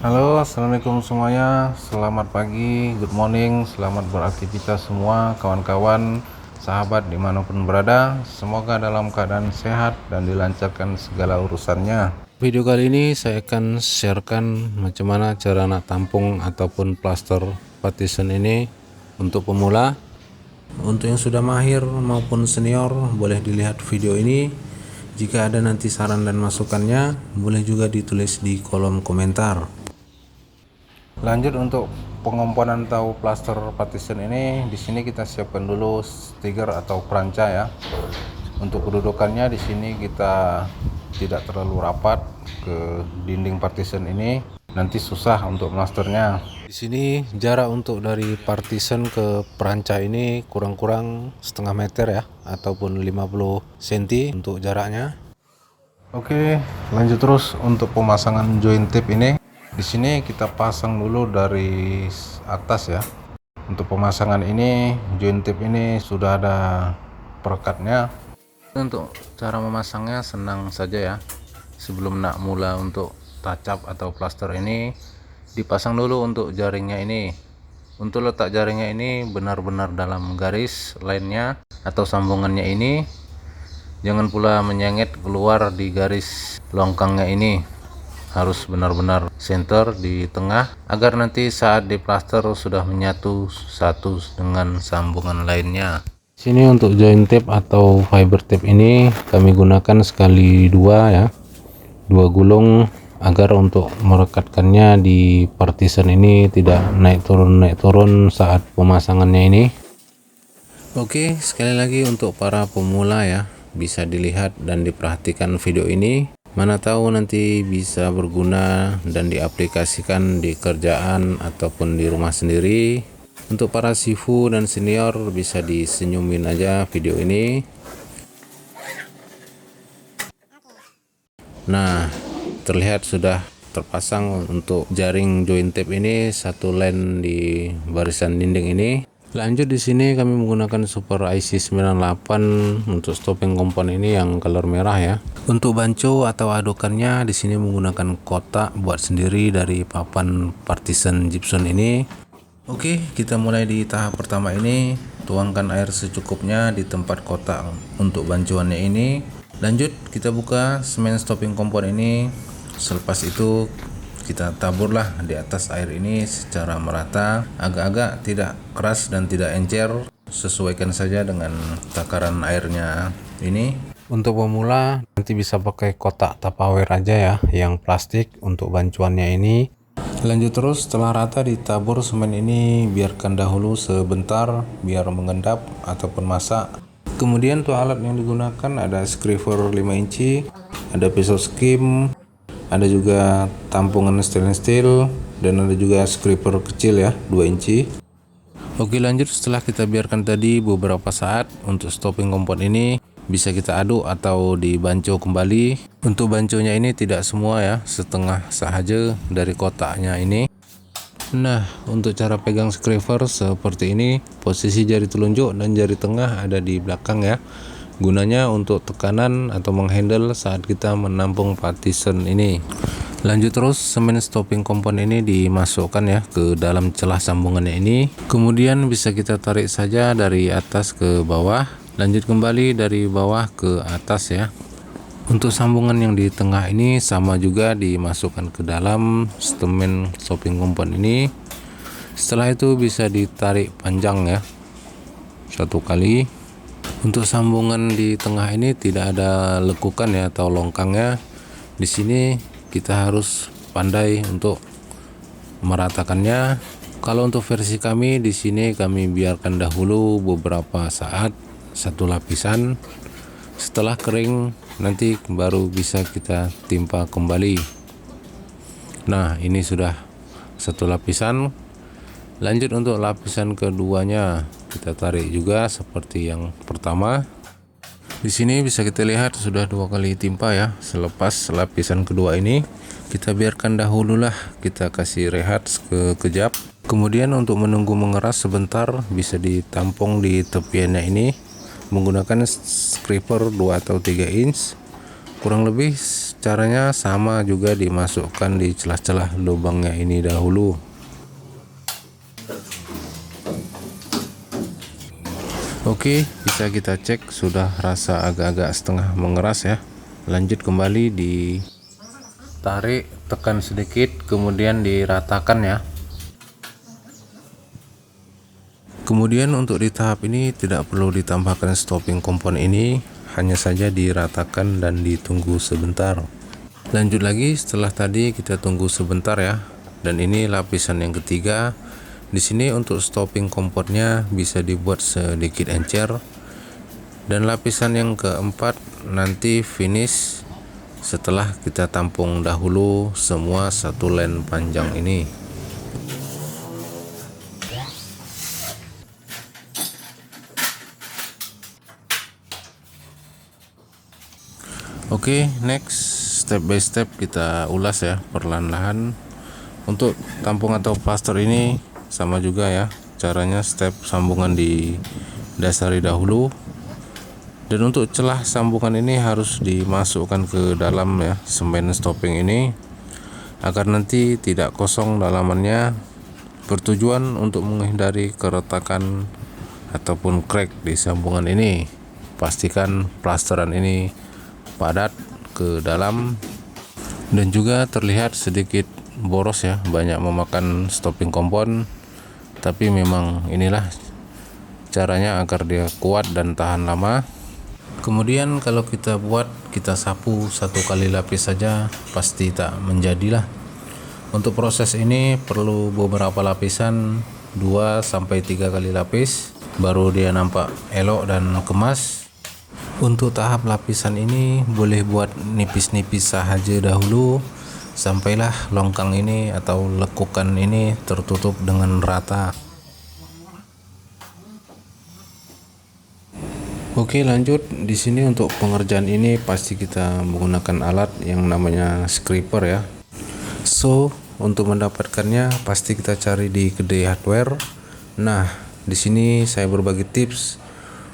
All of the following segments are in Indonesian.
Halo, assalamualaikum semuanya. Selamat pagi, good morning, selamat beraktivitas semua kawan-kawan, sahabat dimanapun berada. Semoga dalam keadaan sehat dan dilancarkan segala urusannya. Video kali ini saya akan sharekan macam mana cara nak tampung ataupun plaster partition ini untuk pemula. Untuk yang sudah mahir maupun senior boleh dilihat video ini. Jika ada nanti saran dan masukannya, boleh juga ditulis di kolom komentar. Lanjut untuk pengomponan atau plaster partition ini, di sini kita siapkan dulu stiker atau peranca ya. Untuk kedudukannya di sini kita tidak terlalu rapat ke dinding partition ini, nanti susah untuk masternya. Di sini jarak untuk dari partition ke peranca ini kurang-kurang setengah meter ya, ataupun 50 cm untuk jaraknya. Oke, lanjut terus untuk pemasangan joint tape ini. Di sini kita pasang dulu dari atas ya. Untuk pemasangan ini, joint tape ini sudah ada perekatnya. Untuk cara memasangnya senang saja ya. Sebelum nak mula untuk touch-up atau plaster ini, dipasang dulu untuk jaringnya ini. Untuk letak jaringnya ini benar-benar dalam garis lainnya atau sambungannya ini. Jangan pula menyengit keluar di garis longkangnya ini. Harus benar-benar center di tengah agar nanti saat diplaster sudah menyatu satu dengan sambungan lainnya. Sini untuk joint tape atau fiber tape ini kami gunakan sekali dua ya, dua gulung agar untuk merekatkannya di partition ini tidak naik turun saat pemasangannya ini. Oke, sekali lagi untuk para pemula ya, bisa dilihat dan diperhatikan video ini. Mana tahu nanti bisa berguna dan diaplikasikan di kerjaan ataupun di rumah sendiri. Untuk para sifu dan senior bisa disenyumin aja video ini. Nah, terlihat sudah terpasang untuk jaring joint tape ini satu line di barisan dinding ini. Lanjut di sini kami menggunakan Super IC98 untuk stopping komponen ini yang color merah ya. Untuk banco atau adukannya di sini menggunakan kotak buat sendiri dari papan partition gypsum ini. Oke, kita mulai di tahap pertama ini. Tuangkan air secukupnya di tempat kotak untuk bancuannya ini. Lanjut kita buka semen stopping komponen ini. Selepas itu kita taburlah di atas air ini secara merata, agak-agak tidak keras dan tidak encer, sesuaikan saja dengan takaran airnya ini. Untuk pemula nanti bisa pakai kotak Tupperware aja ya, yang plastik untuk bancuannya ini. Lanjut terus, setelah rata ditabur semen ini, biarkan dahulu sebentar biar mengendap ataupun masak. Kemudian tuh alat yang digunakan ada scraper 5 inci, ada pisau skim, ada juga tampungan stainless steel, dan ada juga scraper kecil ya 2 inci. Oke, lanjut setelah kita biarkan tadi beberapa saat, untuk stopping kompon ini bisa kita aduk atau dibanco kembali. Untuk banconya ini tidak semua ya, setengah saja dari kotaknya ini. Nah, untuk cara pegang scraper seperti ini, posisi jari telunjuk dan jari tengah ada di belakang ya. Gunanya untuk tekanan atau menghandle saat kita menampung partition ini. Lanjut terus, semen stopping komponen ini dimasukkan ya ke dalam celah sambungannya ini. Kemudian bisa kita tarik saja dari atas ke bawah, lanjut kembali dari bawah ke atas ya. Untuk sambungan yang di tengah ini sama juga dimasukkan ke dalam semen stopping komponen ini. Setelah itu bisa ditarik panjang ya, satu kali. Untuk sambungan di tengah ini tidak ada lekukan ya atau longkangnya. Di sini kita harus pandai untuk meratakannya. Kalau untuk versi kami di sini kami biarkan dahulu beberapa saat satu lapisan. Setelah kering nanti baru bisa kita timpa kembali. Nah, ini sudah satu lapisan. Lanjut untuk lapisan keduanya, kita tarik juga seperti yang pertama. Di sini bisa kita lihat sudah 2 kali timpa ya. Selepas lapisan kedua ini, kita biarkan dahululah, kita kasih rehat sekejap. Kemudian untuk menunggu mengeras sebentar, bisa ditampung di tepiannya ini menggunakan scraper 2 atau 3 inch, kurang lebih Caranya sama juga, dimasukkan di celah-celah lubangnya ini dahulu. Oke, bisa kita cek sudah rasa agak-agak setengah mengeras ya. Lanjut kembali, ditarik, tekan sedikit, kemudian diratakan ya. Kemudian untuk di tahap ini tidak perlu ditambahkan stopping kompon ini, hanya saja diratakan dan ditunggu sebentar. Lanjut lagi, setelah tadi kita tunggu sebentar ya. Dan ini lapisan yang ketiga. Di sini untuk stopping komponnya bisa dibuat sedikit encer. Dan lapisan yang keempat nanti finish setelah kita tampung dahulu semua satu len panjang ini. Oke, next step by step kita ulas ya perlahan-lahan. Untuk tampung atau plaster ini sama juga ya, caranya step sambungan didasari dahulu. Dan untuk celah sambungan ini harus dimasukkan ke dalam ya semen stopping ini, agar nanti tidak kosong dalamannya, bertujuan untuk menghindari keretakan ataupun crack di sambungan ini. Pastikan plasteran ini padat ke dalam dan juga terlihat sedikit boros ya, banyak memakan stopping kompon, tapi memang inilah caranya agar dia kuat dan tahan lama. Kemudian kalau kita sapu satu kali lapis saja pasti tak menjadilah. Untuk proses ini perlu beberapa lapisan, 2-3 kali lapis, baru dia nampak elok dan kemas. Untuk tahap lapisan ini boleh buat nipis-nipis sahaja dahulu, sampailah longkang ini atau lekukan ini tertutup dengan rata. Oke, lanjut. Di sini untuk pengerjaan ini pasti kita menggunakan alat yang namanya scraper ya. So, untuk mendapatkannya pasti kita cari di kedai hardware. Nah, di sini saya berbagi tips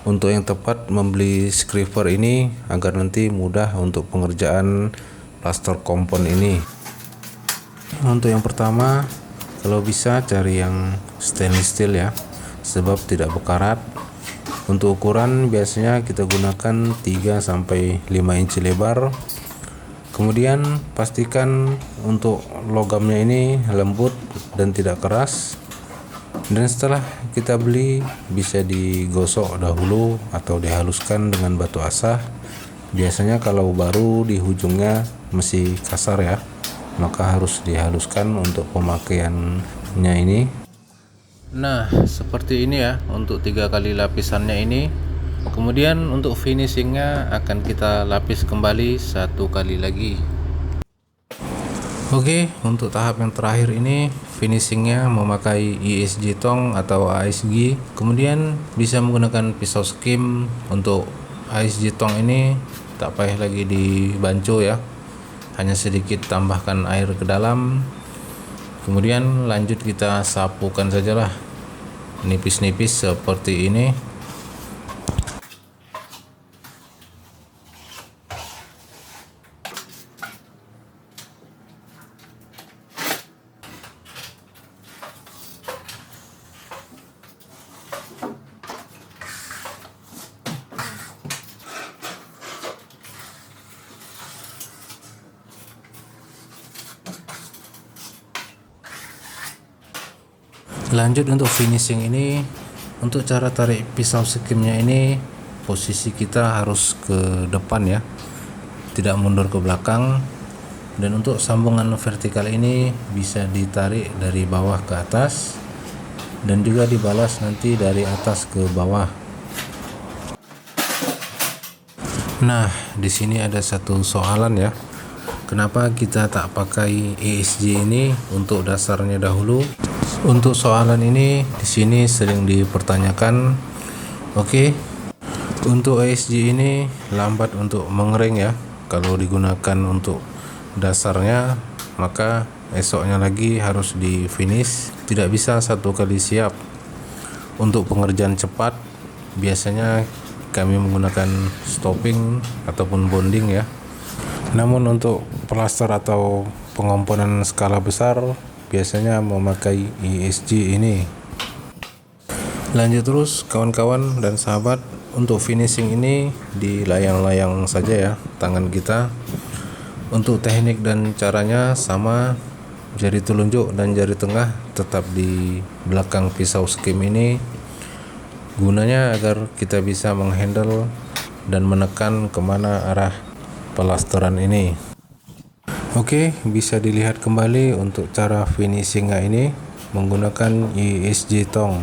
untuk yang tepat membeli scraper ini agar nanti mudah untuk pengerjaan plaster kompon ini. Untuk yang pertama, kalau bisa cari yang stainless steel ya, sebab tidak berkarat. Untuk ukuran biasanya kita gunakan 3-5 inci lebar. Kemudian pastikan untuk logamnya ini lembut dan tidak keras. Dan setelah kita beli bisa digosok dahulu atau dihaluskan dengan batu asah. Biasanya kalau baru di ujungnya masih kasar ya, maka harus dihaluskan untuk pemakaiannya ini. Nah, seperti ini ya untuk 3 kali lapisannya ini. Kemudian untuk finishingnya akan kita lapis kembali 1 kali lagi. Oke, untuk tahap yang terakhir ini finishingnya memakai ESG tong atau ASG. Kemudian bisa menggunakan pisau skim. Untuk ASG tong ini tak payah lagi dibanco ya, hanya sedikit tambahkan air ke dalam. Kemudian lanjut kita sapukan sajalah nipis-nipis seperti ini. Lanjut untuk finishing ini, untuk cara tarik pisau skimnya ini posisi kita harus ke depan ya, tidak mundur ke belakang. Dan untuk sambungan vertikal ini bisa ditarik dari bawah ke atas dan juga dibalas nanti dari atas ke bawah. Nah, di sini ada satu soalan ya. Kenapa kita tak pakai ESG ini untuk dasarnya dahulu? Untuk soalan ini di sini sering dipertanyakan. Oke. Untuk ESG ini lambat untuk mengering ya. Kalau digunakan untuk dasarnya, maka esoknya lagi harus di finish. Tidak bisa satu kali siap. Untuk pengerjaan cepat biasanya kami menggunakan stopping ataupun bonding ya. Namun untuk plaster atau pengomponan skala besar biasanya memakai ESG ini. Lanjut terus kawan-kawan dan sahabat, untuk finishing ini di layang-layang saja ya tangan kita. Untuk teknik dan caranya sama, jari telunjuk dan jari tengah tetap di belakang pisau skim ini, gunanya agar kita bisa menghandle dan menekan kemana arah pelasteran ini. Oke, bisa dilihat kembali untuk cara finishingnya ini menggunakan ESG tong.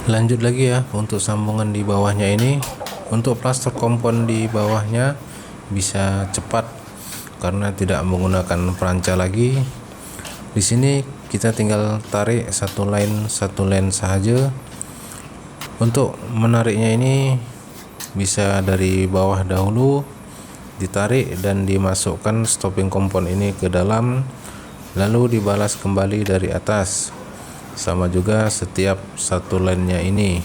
Lanjut lagi ya untuk sambungan di bawahnya ini. Untuk plaster kompon di bawahnya bisa cepat karena tidak menggunakan peranca lagi. Di sini kita tinggal tarik satu line saja. Untuk menariknya ini bisa dari bawah dahulu, ditarik dan dimasukkan stopping kompon ini ke dalam, lalu dibalas kembali dari atas. Sama juga setiap satu line-nya ini.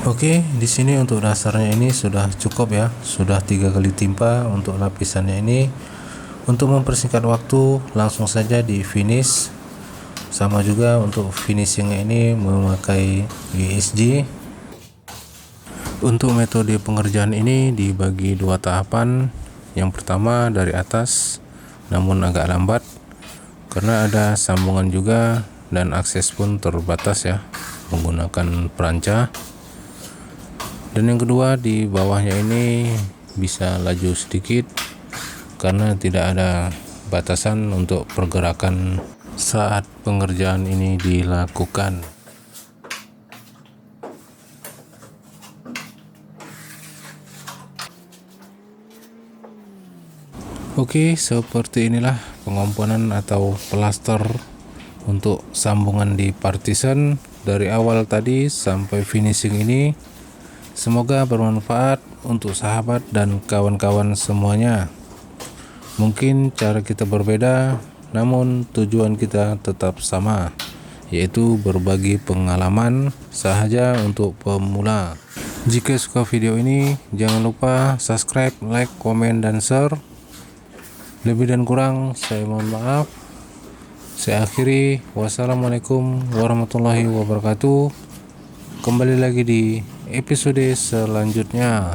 Oke, di sini untuk dasarnya ini sudah cukup ya, sudah 3 kali timpa untuk lapisannya ini. Untuk mempersingkat waktu, langsung saja di finish. Sama juga untuk finishingnya ini memakai ESG. Untuk metode pengerjaan ini dibagi 2 tahapan. Yang pertama dari atas, namun agak lambat karena ada sambungan juga dan akses pun terbatas ya menggunakan peranca. Dan yang kedua di bawahnya ini bisa laju sedikit karena tidak ada batasan untuk pergerakan saat pengerjaan ini dilakukan. Oke, seperti inilah pengomponan atau plaster untuk sambungan di partition dari awal tadi sampai finishing ini. Semoga bermanfaat untuk sahabat dan kawan-kawan semuanya. Mungkin cara kita berbeda, namun tujuan kita tetap sama, yaitu berbagi pengalaman sahaja untuk pemula. Jika suka video ini, jangan lupa subscribe, like, komen, dan share. Lebih dan kurang saya mohon maaf. Saya akhiri, wassalamualaikum warahmatullahi wabarakatuh. Kembali lagi di episode selanjutnya.